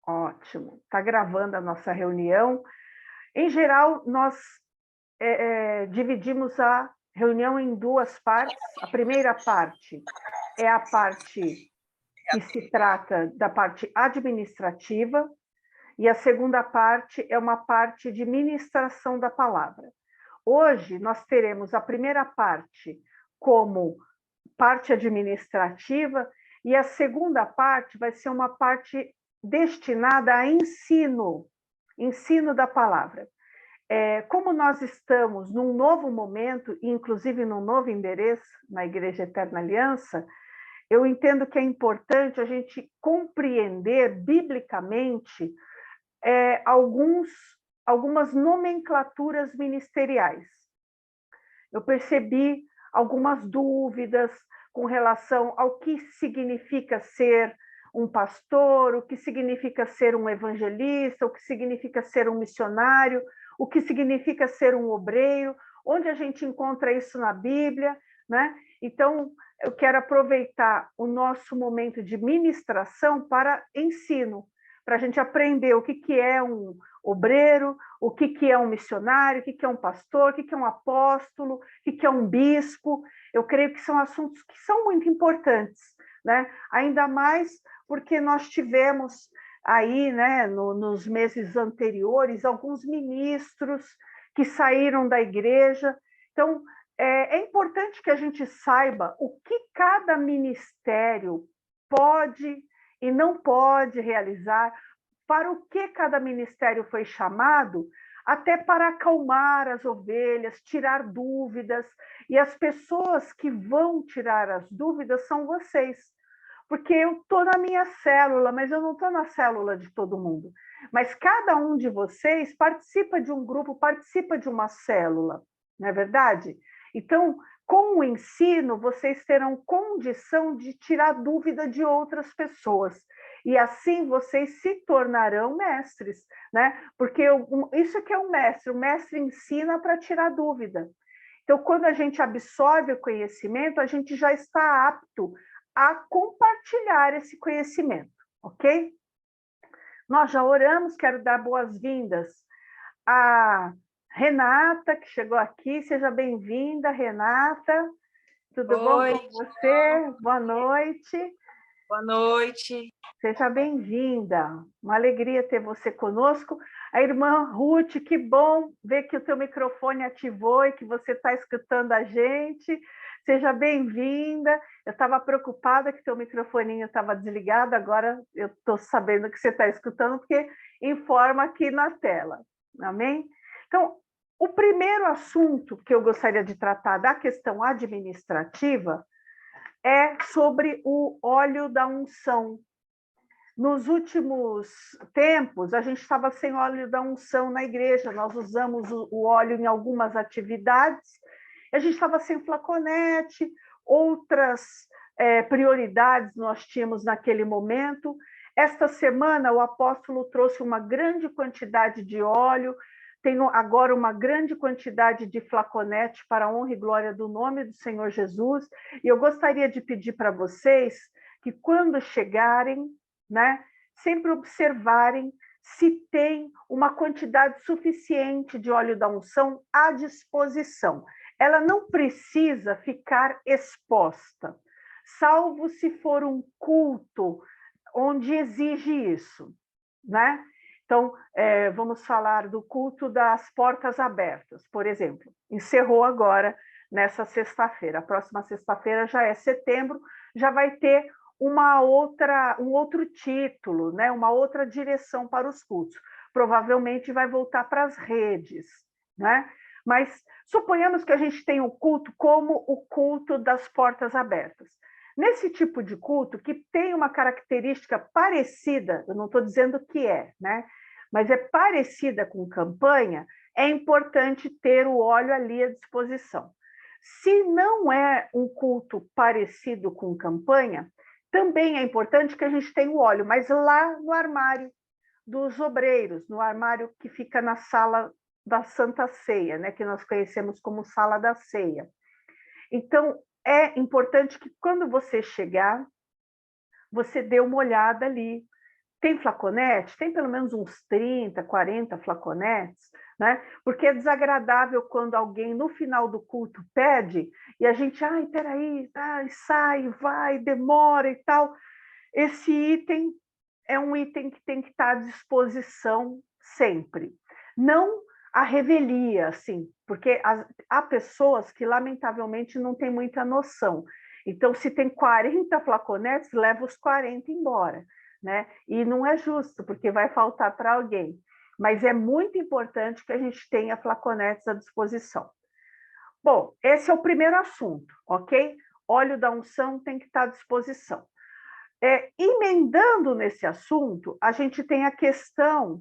Ótimo. Está gravando a nossa reunião. Em geral, nós dividimos a reunião em duas partes. A primeira parte é a parte que se trata da parte administrativa, e a segunda parte é uma parte de ministração da palavra. Hoje, nós teremos a primeira parte como parte administrativa, e a segunda parte vai ser uma parte destinada a ensino da palavra. Como nós estamos num novo momento, inclusive num novo endereço, na Igreja Eterna Aliança, eu entendo que é importante a gente compreender biblicamente algumas nomenclaturas ministeriais. Eu percebi algumas dúvidas com relação ao que significa ser um pastor, o que significa ser um evangelista, o que significa ser um missionário, o que significa ser um obreiro, onde a gente encontra isso na Bíblia, né? Então, eu quero aproveitar o nosso momento de ministração para ensino, para a gente aprender o que é um obreiro, o que é um missionário, o que é um pastor, o que é um apóstolo, o que é um bispo. Eu creio que são assuntos que são muito importantes, né? Ainda mais porque nós tivemos aí, né, nos meses anteriores, alguns ministros que saíram da igreja. Então, é importante que a gente saiba o que cada ministério pode e não pode realizar, para o que cada ministério foi chamado, até para acalmar as ovelhas, tirar dúvidas, e as pessoas que vão tirar as dúvidas são vocês, porque eu estou na minha célula, mas eu não estou na célula de todo mundo. Mas cada um de vocês participa de um grupo, participa de uma célula, não é verdade? Então, com o ensino, vocês terão condição de tirar dúvida de outras pessoas. E assim vocês se tornarão mestres, né? Porque isso que é um mestre. O mestre ensina para tirar dúvida. Então, quando a gente absorve o conhecimento, a gente já está apto a compartilhar esse conhecimento, ok? Nós já oramos, quero dar boas-vindas a Renata, que chegou aqui. Seja bem-vinda, Renata. Tudo bom Oi, com você? Boa noite. boa noite. Seja bem-vinda. Uma alegria ter você conosco. A irmã Ruth, que bom ver que o teu microfone ativou e que você está escutando a gente. Seja bem-vinda. Eu estava preocupada que teu microfoninho estava desligado, agora eu estou sabendo que você está escutando, porque informa aqui na tela. Amém? Então, o primeiro assunto que eu gostaria de tratar da questão administrativa é sobre o óleo da unção. Nos últimos tempos, a gente estava sem óleo da unção na igreja, nós usamos o óleo em algumas atividades, a gente estava sem flaconete, outras prioridades nós tínhamos naquele momento. Esta semana, o apóstolo trouxe uma grande quantidade de óleo, tenho agora uma grande quantidade de flaconete para a honra e glória do nome do Senhor Jesus, e eu gostaria de pedir para vocês que quando chegarem, né, sempre observarem se tem uma quantidade suficiente de óleo da unção à disposição. Ela não precisa ficar exposta, salvo se for um culto onde exige isso, né? Então, vamos falar do culto das portas abertas, por exemplo. Encerrou agora nessa sexta-feira. A próxima sexta-feira já é setembro, já vai ter um outro título, né? Uma outra direção para os cultos. Provavelmente vai voltar para as redes, né? Mas suponhamos que a gente tenha um culto como o culto das portas abertas. Nesse tipo de culto, que tem uma característica parecida, eu não estou dizendo que é, né? Mas é parecida com campanha, é importante ter o óleo ali à disposição. Se não é um culto parecido com campanha, também é importante que a gente tenha o óleo, mas lá no armário dos obreiros, no armário que fica na sala da Santa Ceia, né, que nós conhecemos como sala da ceia. Então, é importante que quando você chegar, você dê uma olhada ali, Tem flaconete? Tem pelo menos uns 30, 40 flaconetes, né? Porque é desagradável quando alguém no final do culto pede e a gente, ai, peraí, sai, vai, demora e tal. Esse item é um item que tem que estar à disposição sempre. Não a revelia, assim, porque há pessoas que, lamentavelmente, não têm muita noção. Então, se tem 40 flaconetes, leva os 40 embora, né? E não é justo, porque vai faltar para alguém. Mas é muito importante que a gente tenha flaconetes à disposição. Bom, esse é o primeiro assunto, ok? Óleo da unção tem que estar à disposição. Emendando nesse assunto, a gente tem a questão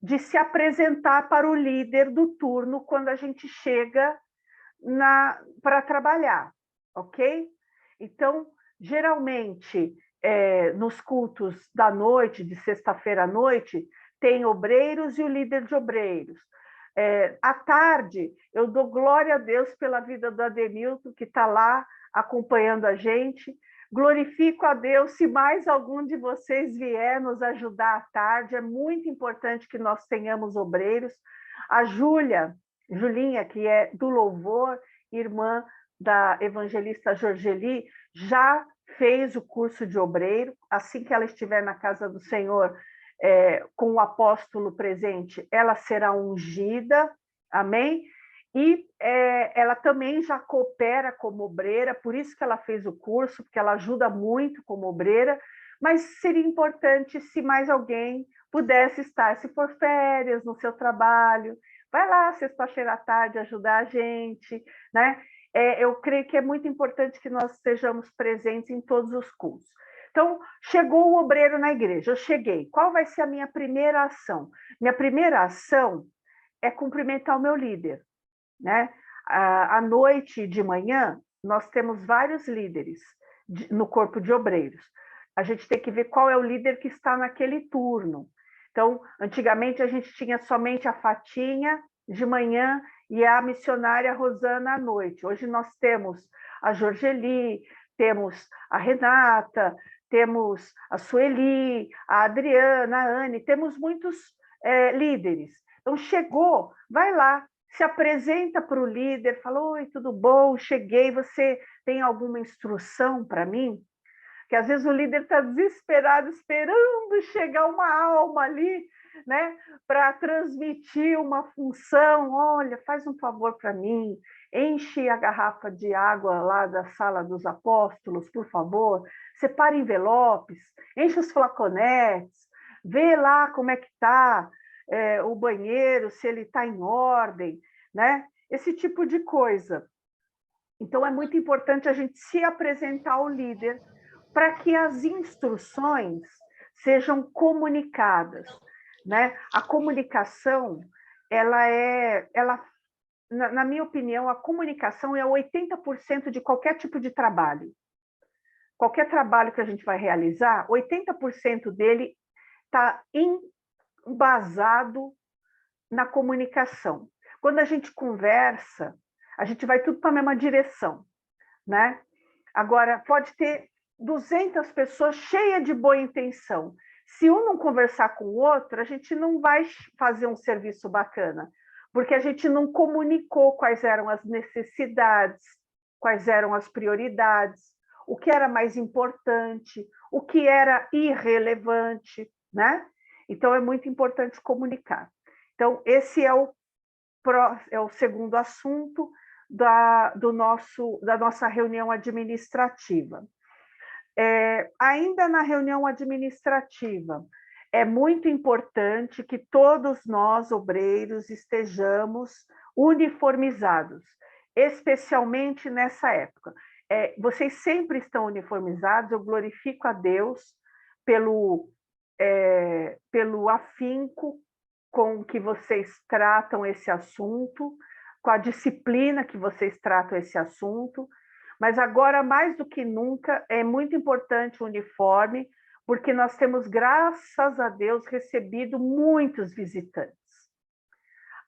de se apresentar para o líder do turno quando a gente chega para trabalhar, ok? Então, geralmente, nos cultos da noite, de sexta-feira à noite, tem obreiros e o líder de obreiros. À tarde, eu dou glória a Deus pela vida do Adenilton, que está lá acompanhando a gente. Glorifico a Deus se mais algum de vocês vier nos ajudar à tarde. É muito importante que nós tenhamos obreiros. A Julinha, que é do louvor, irmã da evangelista Jorgeli, já fez o curso de obreiro. Assim que ela estiver na casa do Senhor, com o apóstolo presente, ela será ungida. Amém? E ela também já coopera como obreira, por isso que ela fez o curso, porque ela ajuda muito como obreira, mas seria importante se mais alguém pudesse estar, se for férias no seu trabalho, vai lá sexta-feira à tarde ajudar a gente, né? Eu creio que é muito importante que nós estejamos presentes em todos os cultos. Então, chegou o obreiro na igreja, eu cheguei. Qual vai ser a minha primeira ação? Minha primeira ação é cumprimentar o meu líder. Né? À noite e de manhã, nós temos vários líderes no corpo de obreiros. A gente tem que ver qual é o líder que está naquele turno. Então, antigamente a gente tinha somente a Fatinha de manhã e a missionária Rosana à noite. Hoje nós temos a Jorgeli, temos a Renata, temos a Sueli, a Adriana, a Anne, temos muitos líderes. Então, chegou, vai lá, se apresenta para o líder, fala, oi, tudo bom? Cheguei, você tem alguma instrução para mim? Que às vezes o líder está desesperado, esperando chegar uma alma ali, né, para transmitir uma função. Olha, faz um favor para mim, enche a garrafa de água lá da sala dos apóstolos, por favor, separa envelopes, enche os flaconetes, vê lá como é que está o banheiro, se ele está em ordem, né? Esse tipo de coisa. Então, é muito importante a gente se apresentar ao líder para que as instruções sejam comunicadas, né? A comunicação, na minha opinião, a comunicação é 80% de qualquer tipo de trabalho. Qualquer trabalho que a gente vai realizar, 80% dele está embasado na comunicação. Quando a gente conversa, a gente vai tudo para a mesma direção, né? Agora, pode ter 200 pessoas cheias de boa intenção. Se um não conversar com o outro, a gente não vai fazer um serviço bacana, porque a gente não comunicou quais eram as necessidades, quais eram as prioridades, o que era mais importante, o que era irrelevante, né? Então, é muito importante comunicar. Então, esse é o segundo assunto da nossa reunião administrativa. Ainda na reunião administrativa, é muito importante que todos nós, obreiros, estejamos uniformizados, especialmente nessa época. Vocês sempre estão uniformizados, eu glorifico a Deus pelo afinco com que vocês tratam esse assunto, com a disciplina que vocês tratam esse assunto, mas agora, mais do que nunca, é muito importante o uniforme, porque nós temos, graças a Deus, recebido muitos visitantes.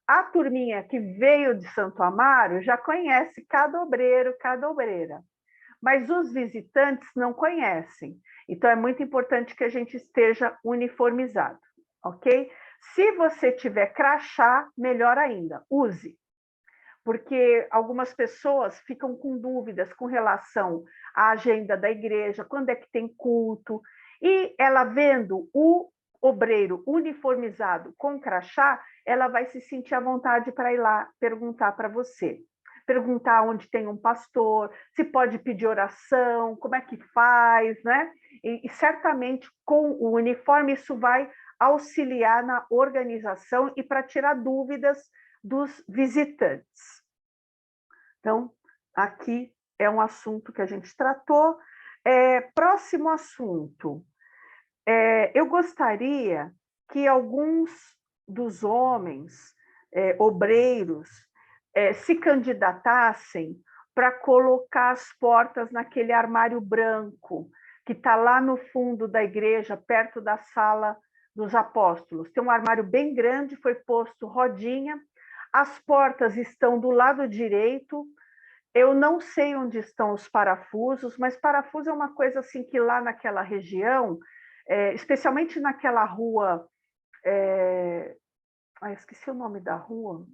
A turminha que veio de Santo Amaro já conhece cada obreiro, cada obreira, mas os visitantes não conhecem. Então, é muito importante que a gente esteja uniformizado, ok? Se você tiver crachá, melhor ainda, use. Porque algumas pessoas ficam com dúvidas com relação à agenda da igreja, quando é que tem culto, e ela vendo o obreiro uniformizado com crachá, ela vai se sentir à vontade para ir lá perguntar para você. Perguntar onde tem um pastor, se pode pedir oração, como é que faz, né? E certamente com o uniforme isso vai auxiliar na organização e para tirar dúvidas dos visitantes. Então, aqui é um assunto que a gente tratou. Próximo assunto. Eu gostaria que alguns dos homens obreiros se candidatassem para colocar as portas naquele armário branco que está lá no fundo da igreja, perto da sala dos apóstolos. Tem um armário bem grande, foi posto rodinha, as portas estão do lado direito. Eu não sei onde estão os parafusos, mas parafuso é uma coisa assim que lá naquela região, especialmente naquela rua, esqueci o nome da rua,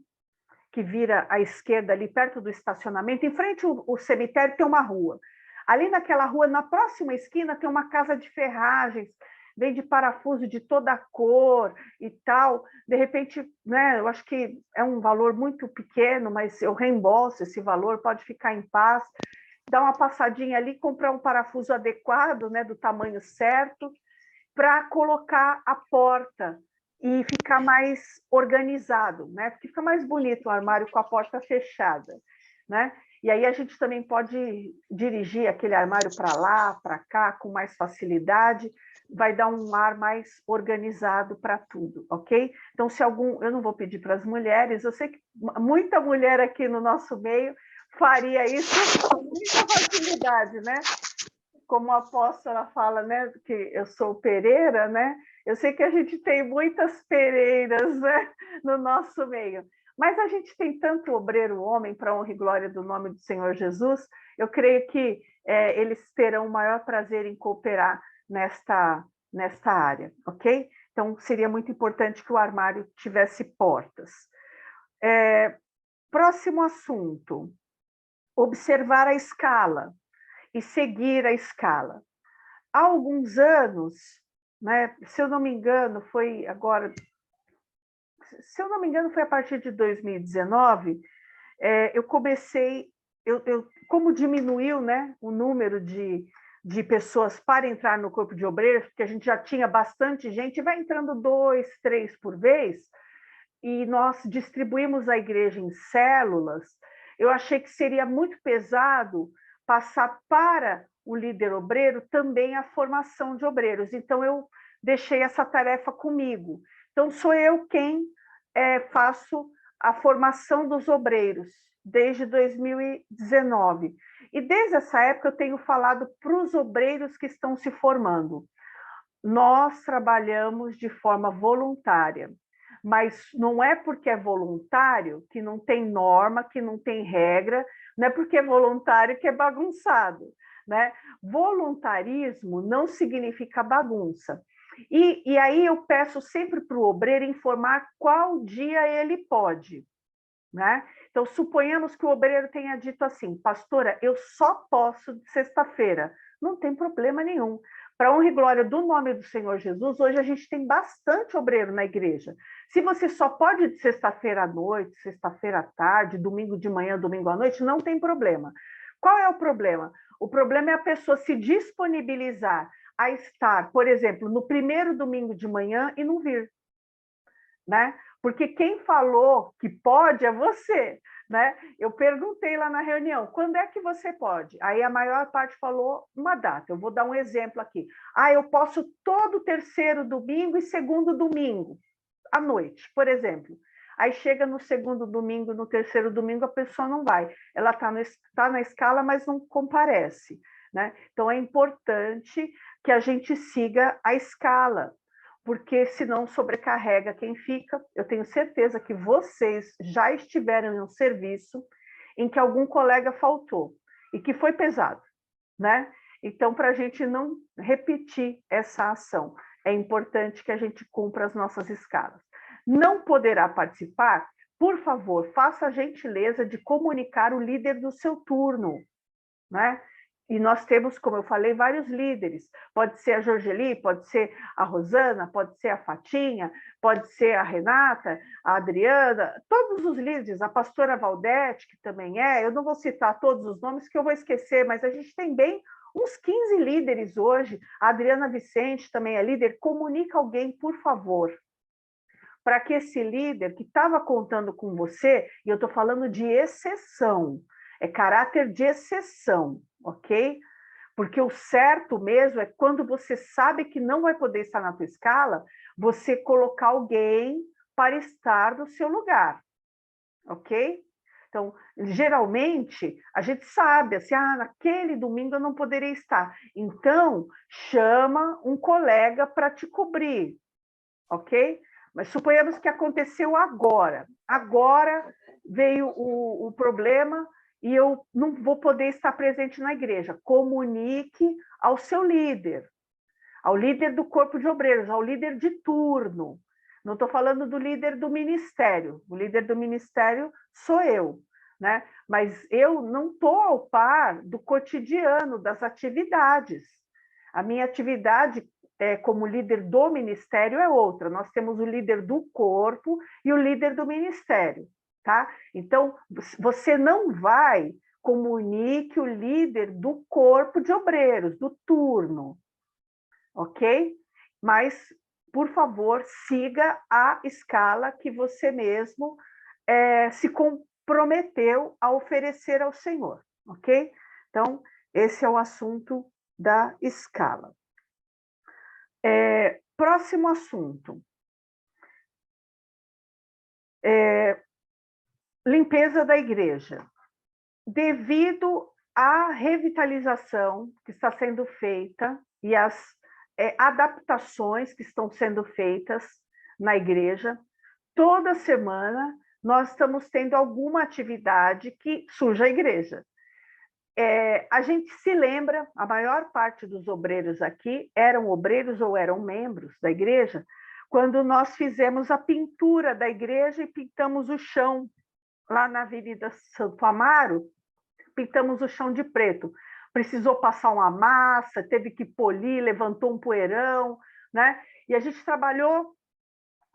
que vira à esquerda ali perto do estacionamento, em frente ao cemitério tem uma rua. Ali naquela rua, na próxima esquina, tem uma casa de ferragens, vende parafuso de toda cor e tal. De repente, né, eu acho que é um valor muito pequeno, mas eu reembolso esse valor, pode ficar em paz. Dá uma passadinha ali, comprar um parafuso adequado, né, do tamanho certo, para colocar a porta e ficar mais organizado, né? Porque fica mais bonito o armário com a porta fechada, né? E aí a gente também pode dirigir aquele armário para lá, para cá, com mais facilidade, vai dar um ar mais organizado para tudo, ok? Então, se algum... Eu não vou pedir para as mulheres, eu sei que muita mulher aqui no nosso meio faria isso com muita facilidade, né? Como a apóstola fala, né, que eu sou pereira, né? Eu sei que a gente tem muitas pereiras, né, no nosso meio. Mas a gente tem tanto obreiro homem, para honra e glória do nome do Senhor Jesus, eu creio que eles terão o maior prazer em cooperar nesta área, ok? Então, seria muito importante que o armário tivesse portas. Próximo assunto, observar a escala e seguir a escala. Há alguns anos, né, se eu não me engano, foi agora, se eu não me engano, foi a partir de 2019, eu comecei, como diminuiu, né, o número de pessoas para entrar no corpo de obreiros, porque a gente já tinha bastante gente, vai entrando 2, 3 por vez, e nós distribuímos a igreja em células. Eu achei que seria muito pesado passar para o líder obreiro também a formação de obreiros. Então, eu deixei essa tarefa comigo. Então, sou eu quem faço a formação dos obreiros, desde 2019. E desde essa época eu tenho falado para os obreiros que estão se formando. Nós trabalhamos de forma voluntária, mas não é porque é voluntário que não tem norma, que não tem regra, não é porque é voluntário que é bagunçado, né? Voluntarismo não significa bagunça. E aí eu peço sempre para o obreiro informar qual dia ele pode, né? Então, suponhamos que o obreiro tenha dito assim, pastora, eu só posso de sexta-feira. Não tem problema nenhum. Para honra e glória do nome do Senhor Jesus, hoje a gente tem bastante obreiro na igreja. Se você só pode de sexta-feira à noite, sexta-feira à tarde, domingo de manhã, domingo à noite, não tem problema. Qual é o problema? O problema é a pessoa se disponibilizar a estar, por exemplo, no primeiro domingo de manhã e não vir, né? Porque quem falou que pode é você, né? Eu perguntei lá na reunião, quando é que você pode? Aí a maior parte falou uma data. Eu vou dar um exemplo aqui. Eu posso todo terceiro domingo e segundo domingo, à noite, por exemplo. Aí chega no segundo domingo, no terceiro domingo, a pessoa não vai. Ela tá na escala, mas não comparece, né? Então é importante que a gente siga a escala, porque senão sobrecarrega quem fica. Eu tenho certeza que vocês já estiveram em um serviço em que algum colega faltou e que foi pesado. né? Então, para a gente não repetir essa ação, é importante que a gente cumpra as nossas escalas. Não poderá participar? Por favor, faça a gentileza de comunicar o líder do seu turno, né? E nós temos, como eu falei, vários líderes. Pode ser a Jorgeli, pode ser a Rosana, pode ser a Fatinha, pode ser a Renata, a Adriana, todos os líderes, a pastora Valdete, que também é. Eu não vou citar todos os nomes que eu vou esquecer, mas a gente tem bem uns 15 líderes hoje. A Adriana Vicente também é líder. Comunica alguém, por favor, para que esse líder que estava contando com você, e eu estou falando de exceção, é caráter de exceção, ok? Porque o certo mesmo é quando você sabe que não vai poder estar na tua escala, você colocar alguém para estar no seu lugar, ok? Então, geralmente, a gente sabe, assim, naquele domingo eu não poderia estar. Então, chama um colega para te cobrir, ok? Mas suponhamos que aconteceu agora. Agora veio o problema e eu não vou poder estar presente na igreja. Comunique ao seu líder, ao líder do corpo de obreiros, ao líder de turno. Não estou falando do líder do ministério. O líder do ministério sou eu, né? Mas eu não estou ao par do cotidiano, das atividades. A minha atividade como líder do ministério é outra. Nós temos o líder do corpo e o líder do ministério, tá? Então, você não vai, comunique o líder do corpo de obreiros, do turno, ok? Mas, por favor, siga a escala que você mesmo se comprometeu a oferecer ao Senhor, ok? Então, esse é o assunto da escala. Próximo assunto. Limpeza da igreja. Devido à revitalização que está sendo feita e às adaptações que estão sendo feitas na igreja, toda semana nós estamos tendo alguma atividade que suja a igreja. A gente se lembra, a maior parte dos obreiros aqui eram obreiros ou eram membros da igreja, quando nós fizemos a pintura da igreja e pintamos o chão lá na Avenida Santo Amaro, pintamos o chão de preto. Precisou passar uma massa, teve que polir, levantou um poeirão, né? E a gente trabalhou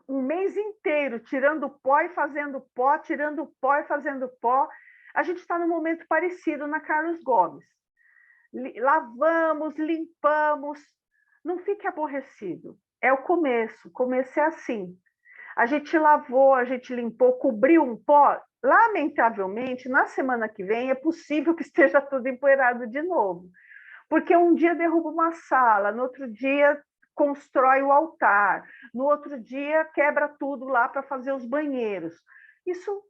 um mês inteiro tirando pó e fazendo pó, tirando pó e fazendo pó. A gente está num momento parecido na Carlos Gomes. Lavamos, limpamos, não fique aborrecido. É o começo é assim. A gente lavou, a gente limpou, cobriu um pó. Lamentavelmente, na semana que vem, é possível que esteja tudo empoeirado de novo. Porque um dia derruba uma sala, no outro dia constrói o altar, no outro dia quebra tudo lá para fazer os banheiros. Isso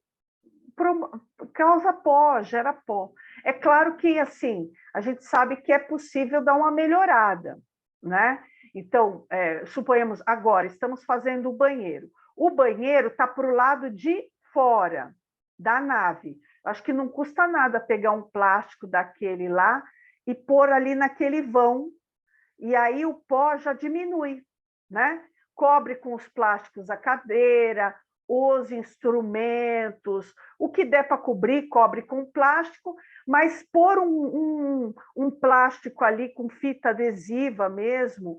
causa pó, gera pó. É claro que, assim, a gente sabe que é possível dar uma melhorada, né? Então, suponhamos, agora, estamos fazendo o banheiro. O banheiro está para o lado de fora da nave. Acho que não custa nada pegar um plástico daquele lá e pôr ali naquele vão, e aí o pó já diminui, né? Cobre com os plásticos a cadeira, os instrumentos, o que der para cobrir, cobre com plástico, mas pôr um plástico ali com fita adesiva mesmo,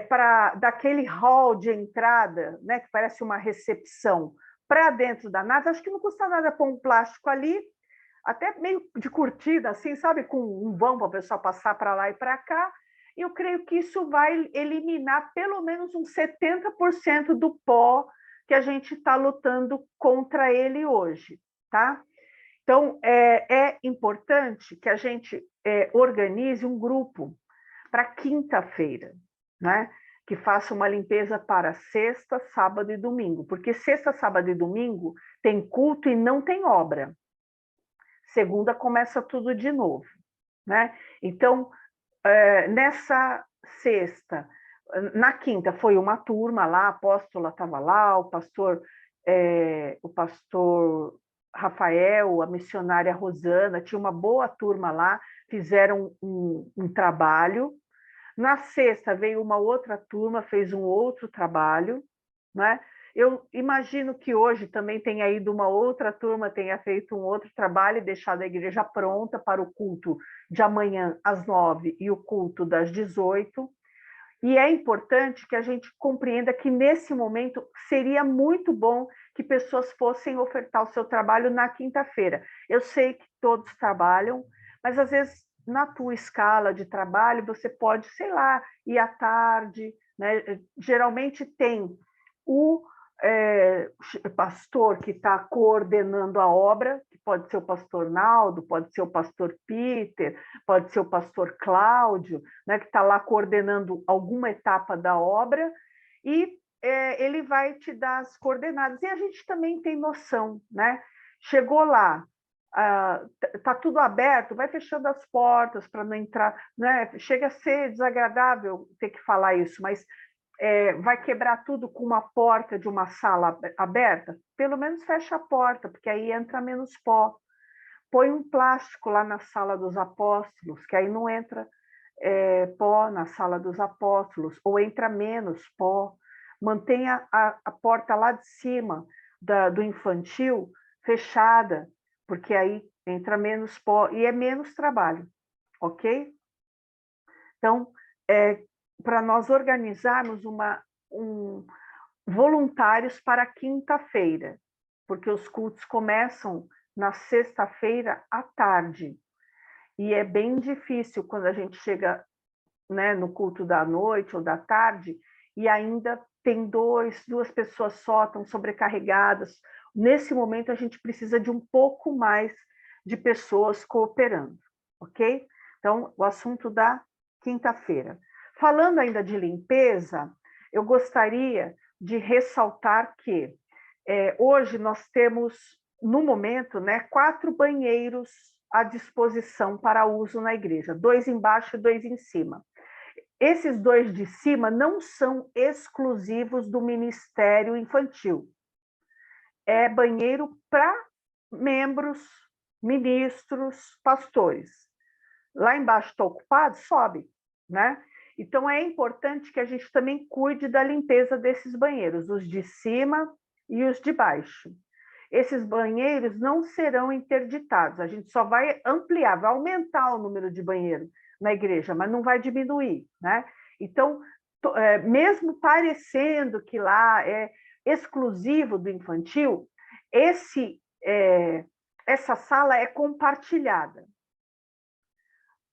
para daquele hall de entrada, né, que parece uma recepção, para dentro da nave, acho que não custa nada pôr um plástico ali, até meio de curtida, assim, sabe, com um vão para a pessoa passar para lá e para cá. Eu creio que isso vai eliminar pelo menos uns 70% do pó que a gente está lutando contra ele hoje, tá? Então, é importante que a gente organize um grupo para quinta-feira, né? Que faça uma limpeza para sexta, sábado e domingo, porque sexta, sábado e domingo tem culto e não tem obra. Segunda começa tudo de novo, né? Então, nessa sexta, na quinta foi uma turma lá, a apóstola estava lá, o pastor Rafael, a missionária Rosana, tinha uma boa turma lá, fizeram um trabalho. Na sexta veio uma outra turma, fez um outro trabalho, né? Eu imagino que hoje também tenha ido uma outra turma, tenha feito um outro trabalho e deixado a igreja pronta para o culto de amanhã às 9 e o culto das 18. E é importante que a gente compreenda que nesse momento seria muito bom que pessoas fossem ofertar o seu trabalho na quinta-feira. Eu sei que todos trabalham, mas às vezes na tua escala de trabalho você pode, sei lá, ir à tarde, né? Geralmente tem o pastor que está coordenando a obra, que pode ser o pastor Naldo, pode ser o pastor Peter, pode ser o pastor Cláudio, né, que está lá coordenando alguma etapa da obra, e ele vai te dar as coordenadas. E a gente também tem noção, né? Chegou lá, tá tudo aberto, vai fechando as portas para não entrar, né? Chega a ser desagradável ter que falar isso, mas vai quebrar tudo com uma porta de uma sala aberta? Pelo menos fecha a porta, porque aí entra menos pó. Põe um plástico lá na sala dos apóstolos, que aí não entra pó na sala dos apóstolos, ou entra menos pó. Mantenha a porta lá de cima do infantil fechada, porque aí entra menos pó e é menos trabalho, ok? Então, para nós organizarmos voluntários para quinta-feira, porque os cultos começam na sexta-feira à tarde. E é bem difícil quando a gente chega, né, no culto da noite ou da tarde e ainda tem duas pessoas só, estão sobrecarregadas. Nesse momento, a gente precisa de um pouco mais de pessoas cooperando, ok? Então, o assunto da quinta-feira. Falando ainda de limpeza, eu gostaria de ressaltar que hoje nós temos, no momento, né, 4 banheiros à disposição para uso na igreja, 2 embaixo e 2 em cima. Esses 2 de cima não são exclusivos do Ministério Infantil. É banheiro para membros, ministros, pastores. Lá embaixo está ocupado? Sobe, né? Então, é importante que a gente também cuide da limpeza desses banheiros, os de cima e os de baixo. Esses banheiros não serão interditados, a gente só vai ampliar, vai aumentar o número de banheiros na igreja, mas não vai diminuir, né? Então, mesmo parecendo que lá é exclusivo do infantil, essa sala é compartilhada.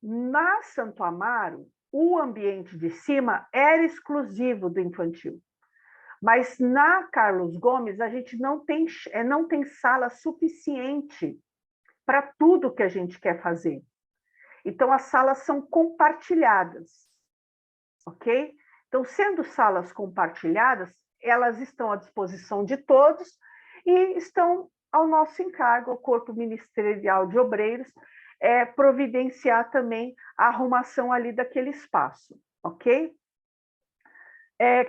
Na Santo Amaro, o ambiente de cima era exclusivo do infantil. Mas na Carlos Gomes, a gente não tem sala suficiente para tudo que a gente quer fazer. Então, as salas são compartilhadas, ok? Então, sendo salas compartilhadas, elas estão à disposição de todos e estão ao nosso encargo, ao Corpo Ministerial de Obreiros, providenciar também a arrumação ali daquele espaço, ok?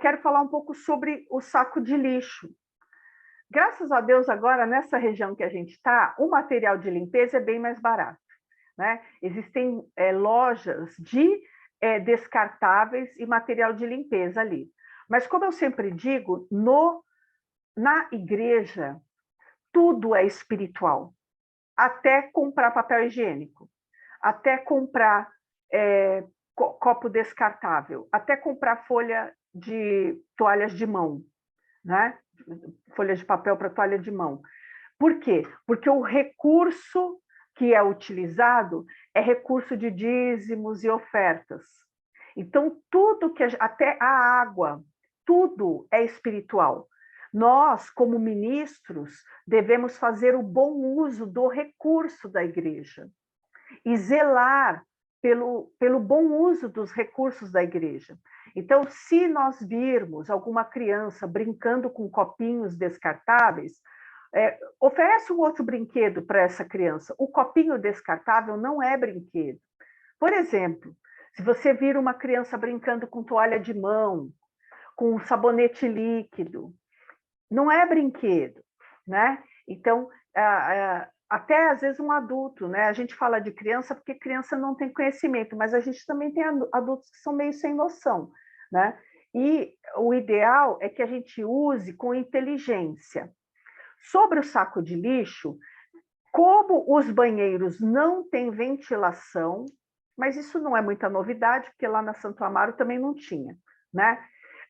Quero falar um pouco sobre o saco de lixo. Graças a Deus, agora, nessa região que a gente está, o material de limpeza é bem mais barato, né? Existem lojas de descartáveis e material de limpeza ali. Mas, como eu sempre digo, na igreja, tudo é espiritual. Até comprar papel higiênico, até comprar copo descartável, até comprar folha de toalhas de mão, né? Folha de papel para toalha de mão. Por quê? Porque o recurso que é utilizado é recurso de dízimos e ofertas. Então, tudo até a água, tudo é espiritual. Nós, como ministros, devemos fazer o bom uso do recurso da igreja e zelar pelo bom uso dos recursos da igreja. Então, se nós virmos alguma criança brincando com copinhos descartáveis, oferece um outro brinquedo para essa criança. O copinho descartável não é brinquedo. Por exemplo, se você vir uma criança brincando com toalha de mão, com sabonete líquido, não é brinquedo, né? Então, até às vezes um adulto, né? A gente fala de criança porque criança não tem conhecimento, mas a gente também tem adultos que são meio sem noção, né? E o ideal é que a gente use com inteligência. Sobre o saco de lixo, como os banheiros não têm ventilação, mas isso não é muita novidade, porque lá na Santo Amaro também não tinha, né?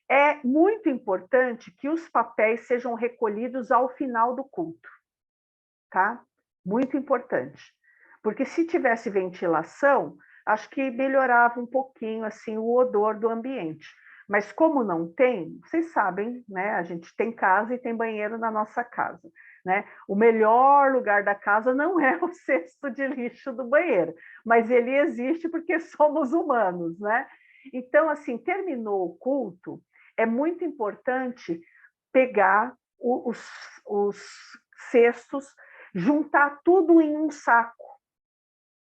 É muito importante que os papéis sejam recolhidos ao final do culto, tá? Muito importante. Porque se tivesse ventilação, acho que melhorava um pouquinho assim o odor do ambiente. Mas como não tem, vocês sabem, né? A gente tem casa e tem banheiro na nossa casa, né? O melhor lugar da casa não é o cesto de lixo do banheiro, mas ele existe porque somos humanos, né? Então, assim, terminou o culto, é muito importante pegar os cestos, juntar tudo em um saco,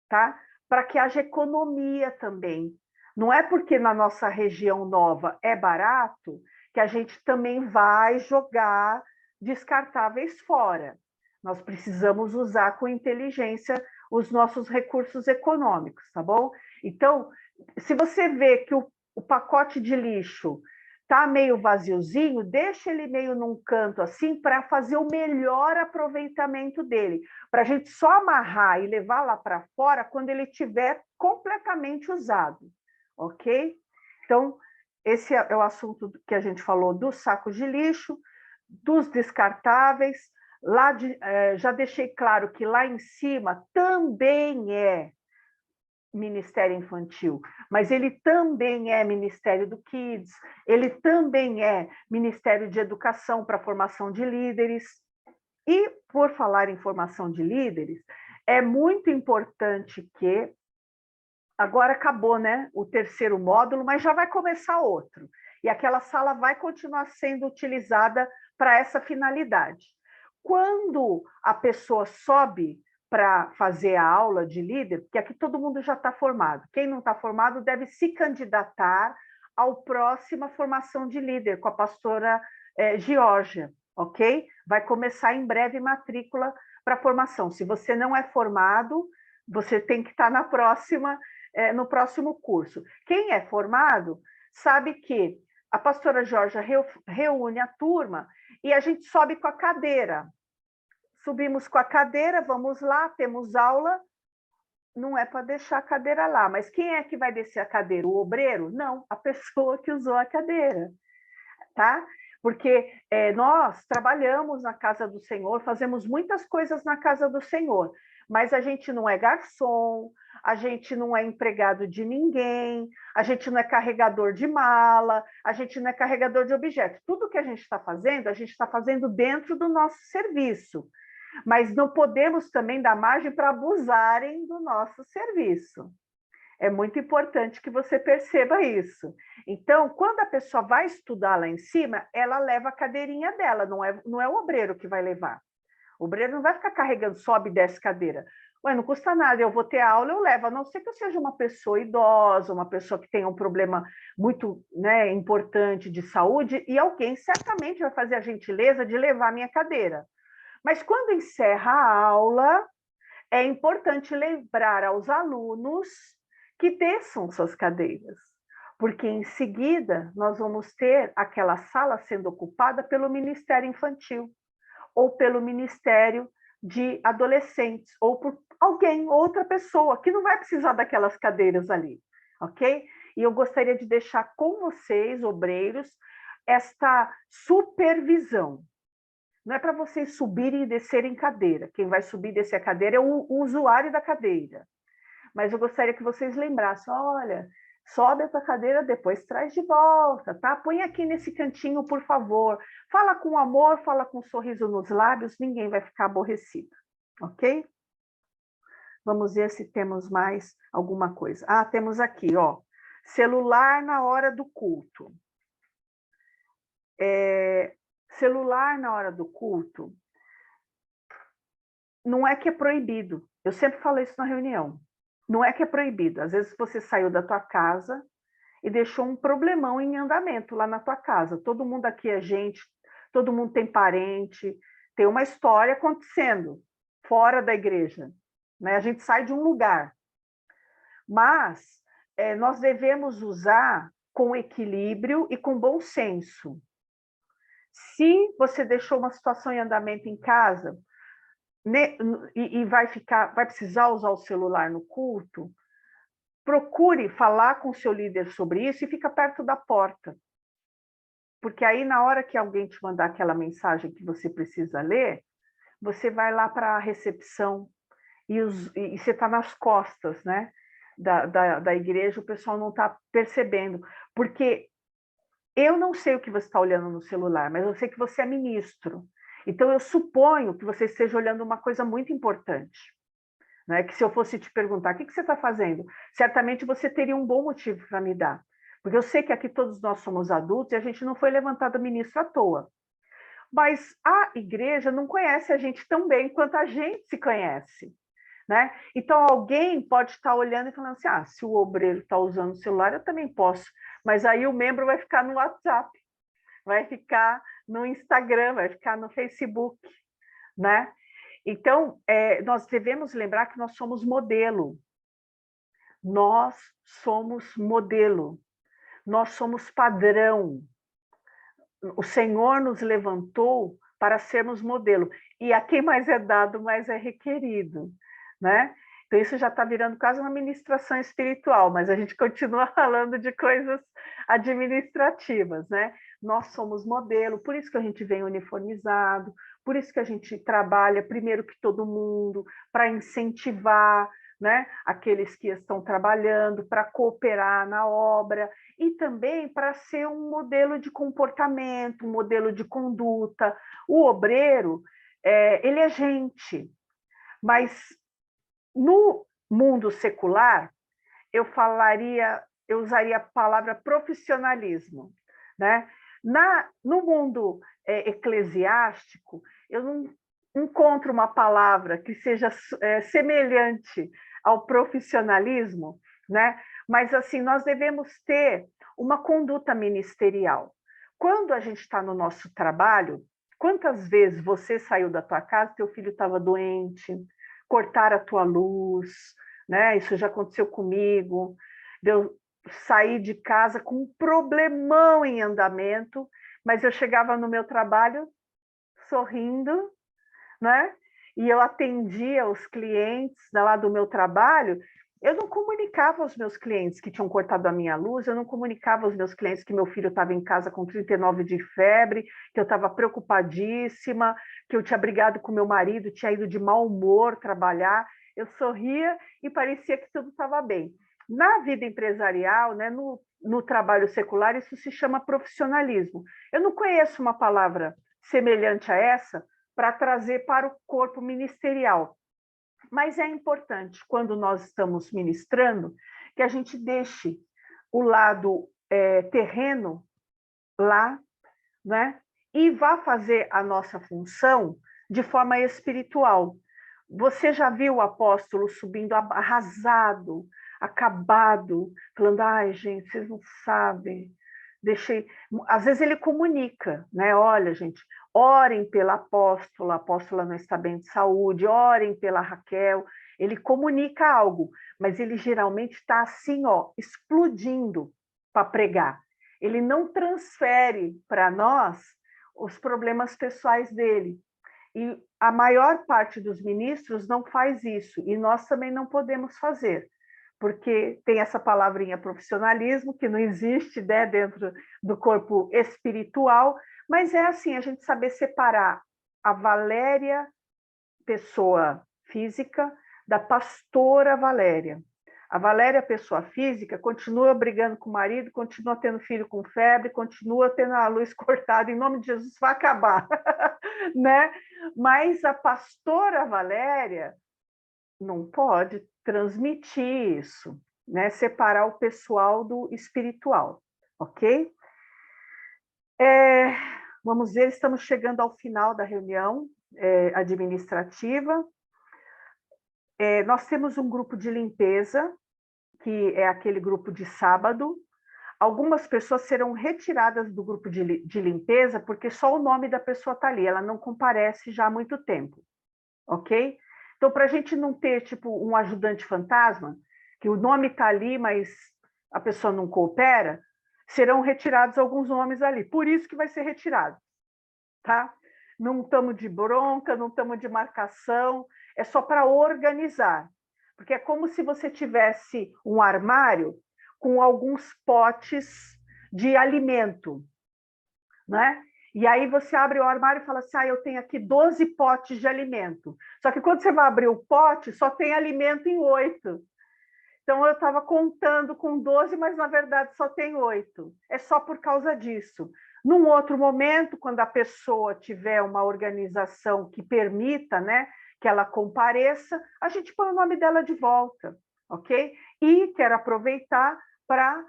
tá? Para que haja economia também. Não é porque na nossa região nova é barato que a gente também vai jogar descartáveis fora. Nós precisamos usar com inteligência os nossos recursos econômicos, tá bom? Então, se você vê que o pacote de lixo tá meio vaziozinho, deixa ele meio num canto assim para fazer o melhor aproveitamento dele, para a gente só amarrar e levar lá para fora quando ele estiver completamente usado, ok? Então, esse é o assunto que a gente falou do saco de lixo, dos descartáveis. Lá já deixei claro que lá em cima também é Ministério Infantil, mas ele também é Ministério do Kids, ele também é Ministério de Educação para formação de líderes. E, por falar em formação de líderes, é muito importante que, agora acabou, né, o terceiro módulo, mas já vai começar outro, e aquela sala vai continuar sendo utilizada para essa finalidade. Quando a pessoa sobe para fazer a aula de líder, porque aqui todo mundo já está formado, quem não está formado deve se candidatar ao próxima formação de líder com a pastora Georgia, ok? Vai começar em breve matrícula para formação. Se você não é formado, você tem que estar na próxima, no próximo curso. Quem é formado sabe que a pastora Georgia reúne a turma e a gente sobe com a cadeira. Subimos com a cadeira, vamos lá, temos aula, não é para deixar a cadeira lá, mas quem é que vai descer a cadeira? O obreiro? Não, a pessoa que usou a cadeira, tá? Porque nós trabalhamos na casa do Senhor, fazemos muitas coisas na casa do Senhor, mas a gente não é garçom, a gente não é empregado de ninguém, a gente não é carregador de mala, a gente não é carregador de objetos. Tudo que a gente está fazendo dentro do nosso serviço. Mas não podemos também dar margem para abusarem do nosso serviço. É muito importante que você perceba isso. Então, quando a pessoa vai estudar lá em cima, ela leva a cadeirinha dela, não é o obreiro que vai levar. O obreiro não vai ficar carregando, sobe e desce cadeira. Ué, não custa nada, eu vou ter aula, eu levo, a não ser que eu seja uma pessoa idosa, uma pessoa que tenha um problema muito, né, importante de saúde, e alguém certamente vai fazer a gentileza de levar a minha cadeira. Mas quando encerra a aula, é importante lembrar aos alunos que desçam suas cadeiras, porque em seguida nós vamos ter aquela sala sendo ocupada pelo Ministério Infantil, ou pelo Ministério de Adolescentes, ou por alguém, outra pessoa, que não vai precisar daquelas cadeiras ali, ok? E eu gostaria de deixar com vocês, obreiros, esta supervisão. Não é para vocês subirem e descerem cadeira. Quem vai subir e descer a cadeira é o usuário da cadeira. Mas eu gostaria que vocês lembrassem, olha, sobe a tua cadeira, depois traz de volta, tá? Põe aqui nesse cantinho, por favor. Fala com amor, fala com um sorriso nos lábios, ninguém vai ficar aborrecido, ok? Vamos ver se temos mais alguma coisa. Ah, temos aqui, ó, celular na hora do culto. Celular na hora do culto, não é que é proibido. Eu sempre falo isso na reunião. Não é que é proibido. Às vezes você saiu da tua casa e deixou um problemão em andamento lá na tua casa. Todo mundo aqui é gente, todo mundo tem parente, tem uma história acontecendo fora da igreja, né? A gente sai de um lugar, mas nós devemos usar com equilíbrio e com bom senso. Se você deixou uma situação em andamento em casa, né, e vai precisar usar o celular no culto, procure falar com o seu líder sobre isso e fica perto da porta. Porque aí, na hora que alguém te mandar aquela mensagem que você precisa ler, você vai lá para a recepção e você está nas costas, né, da igreja, o pessoal não está percebendo. Porque eu não sei o que você está olhando no celular, mas eu sei que você é ministro. Então, eu suponho que você esteja olhando uma coisa muito importante. Né? Que se eu fosse te perguntar, o que você está fazendo? Certamente você teria um bom motivo para me dar. Porque eu sei que aqui todos nós somos adultos e a gente não foi levantado ministro à toa. Mas a igreja não conhece a gente tão bem quanto a gente se conhece. Né? Então, alguém pode estar olhando e falando assim, se o obreiro está usando o celular, eu também posso. Mas aí o membro vai ficar no WhatsApp, vai ficar no Instagram, vai ficar no Facebook, né? Então, nós devemos lembrar que nós somos modelo. Nós somos modelo. Nós somos padrão. O Senhor nos levantou para sermos modelo. E a quem mais é dado, mais é requerido, né? Então, isso já está virando quase uma ministração espiritual, mas a gente continua falando de coisas administrativas, né? Nós somos modelo, por isso que a gente vem uniformizado, por isso que a gente trabalha primeiro que todo mundo, para incentivar, né, aqueles que estão trabalhando, para cooperar na obra, e também para ser um modelo de comportamento, um modelo de conduta. O obreiro, ele é gente, mas no mundo secular, eu usaria a palavra profissionalismo, né? No mundo eclesiástico, eu não encontro uma palavra que seja semelhante ao profissionalismo, né? Mas assim, nós devemos ter uma conduta ministerial. Quando a gente está no nosso trabalho, quantas vezes você saiu da tua casa, teu filho estava doente, cortaram a tua luz, né? Isso já aconteceu comigo. Eu saí de casa com um problemão em andamento, mas eu chegava no meu trabalho sorrindo, né? E eu atendia os clientes lá do meu trabalho. Eu não comunicava aos meus clientes que tinham cortado a minha luz, eu não comunicava aos meus clientes que meu filho estava em casa com 39 de febre, que eu estava preocupadíssima, que eu tinha brigado com meu marido, tinha ido de mau humor trabalhar. Eu sorria e parecia que tudo estava bem. Na vida empresarial, né, no trabalho secular, isso se chama profissionalismo. Eu não conheço uma palavra semelhante a essa para trazer para o corpo ministerial. Mas é importante, quando nós estamos ministrando, que a gente deixe o lado terreno lá, né? E vá fazer a nossa função de forma espiritual. Você já viu o apóstolo subindo arrasado, acabado, falando, ai, gente, vocês não sabem, deixei... Às vezes ele comunica, né? Olha, gente, orem pela apóstola, a apóstola não está bem de saúde, orem pela Raquel. Ele comunica algo, mas ele geralmente está assim, ó, explodindo para pregar. Ele não transfere para nós os problemas pessoais dele. E a maior parte dos ministros não faz isso, e nós também não podemos fazer, porque tem essa palavrinha profissionalismo, que não existe, né, dentro do corpo espiritual, mas é assim, a gente saber separar a Valéria, pessoa física, da pastora Valéria. A Valéria, pessoa física, continua brigando com o marido, continua tendo filho com febre, continua tendo a luz cortada, em nome de Jesus, vai acabar, né? Mas a pastora Valéria não pode transmitir isso, né? Separar o pessoal do espiritual, ok? Vamos ver, estamos chegando ao final da reunião administrativa. Nós temos um grupo de limpeza, que é aquele grupo de sábado. Algumas pessoas serão retiradas do grupo de limpeza porque só o nome da pessoa está ali, ela não comparece já há muito tempo, ok? Então, para a gente não ter, tipo, um ajudante fantasma, que o nome está ali, mas a pessoa não coopera, serão retirados alguns nomes ali. Por isso que vai ser retirado, tá? Não estamos de bronca, não estamos de marcação, é só para organizar. Porque é como se você tivesse um armário com alguns potes de alimento, né? E aí você abre o armário e fala assim, eu tenho aqui 12 potes de alimento. Só que quando você vai abrir o pote, só tem alimento em 8. Então eu estava contando com 12, mas na verdade só tem 8. É só por causa disso. Num outro momento, quando a pessoa tiver uma organização que permita, né, que ela compareça, a gente põe o nome dela de volta, ok? E quero aproveitar para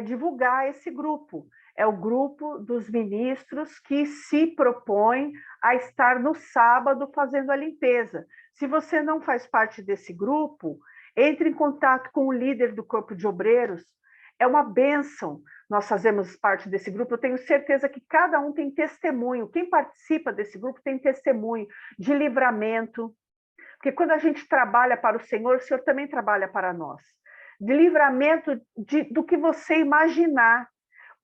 divulgar esse grupo. É o grupo dos ministros que se propõe a estar no sábado fazendo a limpeza. Se você não faz parte desse grupo, entre em contato com o líder do Corpo de Obreiros, é uma bênção. Nós fazemos parte desse grupo, eu tenho certeza que cada um tem testemunho, quem participa desse grupo tem testemunho de livramento, porque quando a gente trabalha para o Senhor também trabalha para nós. De livramento do que você imaginar.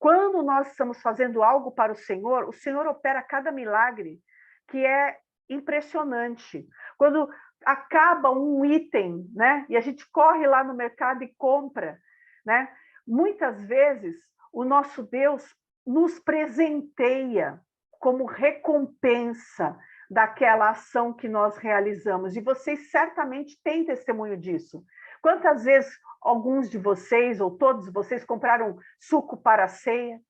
Quando nós estamos fazendo algo para o Senhor opera cada milagre que é impressionante. Quando acaba um item, né, e a gente corre lá no mercado e compra, né, muitas vezes o nosso Deus nos presenteia como recompensa daquela ação que nós realizamos. E vocês certamente têm testemunho disso. Quantas vezes alguns de vocês, ou todos vocês, compraram suco para a ceia?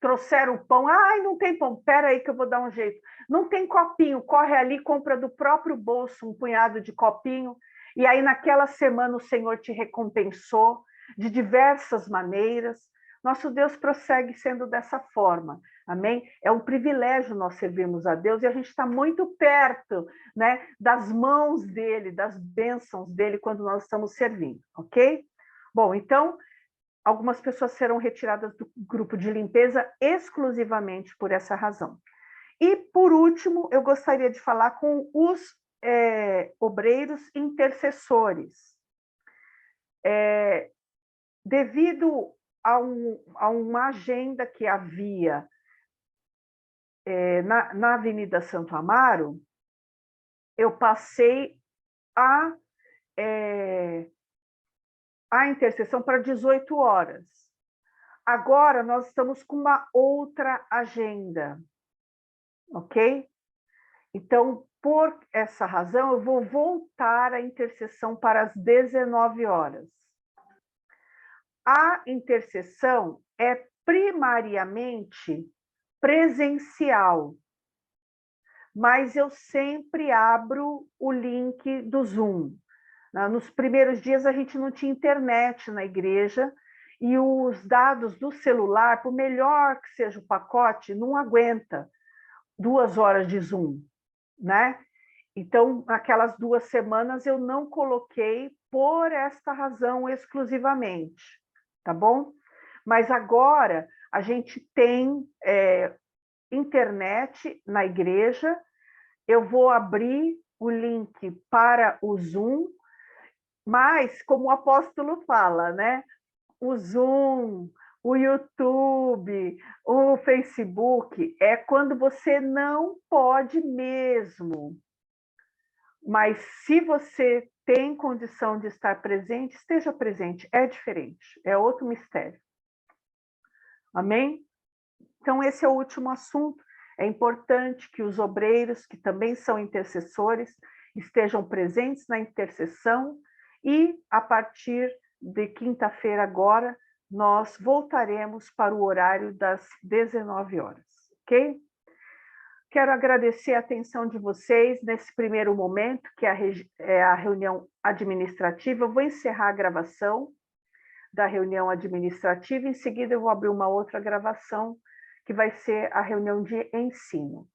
Trouxeram o pão, não tem pão, espera aí que eu vou dar um jeito. Não tem copinho, corre ali, compra do próprio bolso um punhado de copinho, e aí naquela semana o Senhor te recompensou de diversas maneiras. Nosso Deus prossegue sendo dessa forma, amém? É um privilégio nós servirmos a Deus e a gente está muito perto, né, das mãos dele, das bênçãos dele quando nós estamos servindo, ok? Bom, então, algumas pessoas serão retiradas do grupo de limpeza exclusivamente por essa razão. E, por último, eu gostaria de falar com os obreiros intercessores. Devido a uma agenda que havia na Avenida Santo Amaro, eu passei a intercessão para 18 horas. Agora nós estamos com uma outra agenda, ok? Então, por essa razão, eu vou voltar a intercessão para as 19 horas. A intercessão é primariamente presencial, mas eu sempre abro o link do Zoom. Nos primeiros dias a gente não tinha internet na igreja e os dados do celular, por melhor que seja o pacote, não aguenta 2 horas de Zoom, né? Então, naquelas 2 semanas eu não coloquei por esta razão exclusivamente, tá bom? Mas agora a gente tem internet na igreja, eu vou abrir o link para o Zoom, mas, como o apóstolo fala, né? O Zoom, o YouTube, o Facebook, é quando você não pode mesmo. Mas se você tem condição de estar presente, esteja presente. É diferente, é outro mistério. Amém? Então, esse é o último assunto. É importante que os obreiros, que também são intercessores, estejam presentes na intercessão e, a partir de quinta-feira agora, nós voltaremos para o horário das 19 horas, ok? Quero agradecer a atenção de vocês nesse primeiro momento, que é a reunião administrativa. Eu vou encerrar a gravação da reunião administrativa, em seguida eu vou abrir uma outra gravação, que vai ser a reunião de ensino.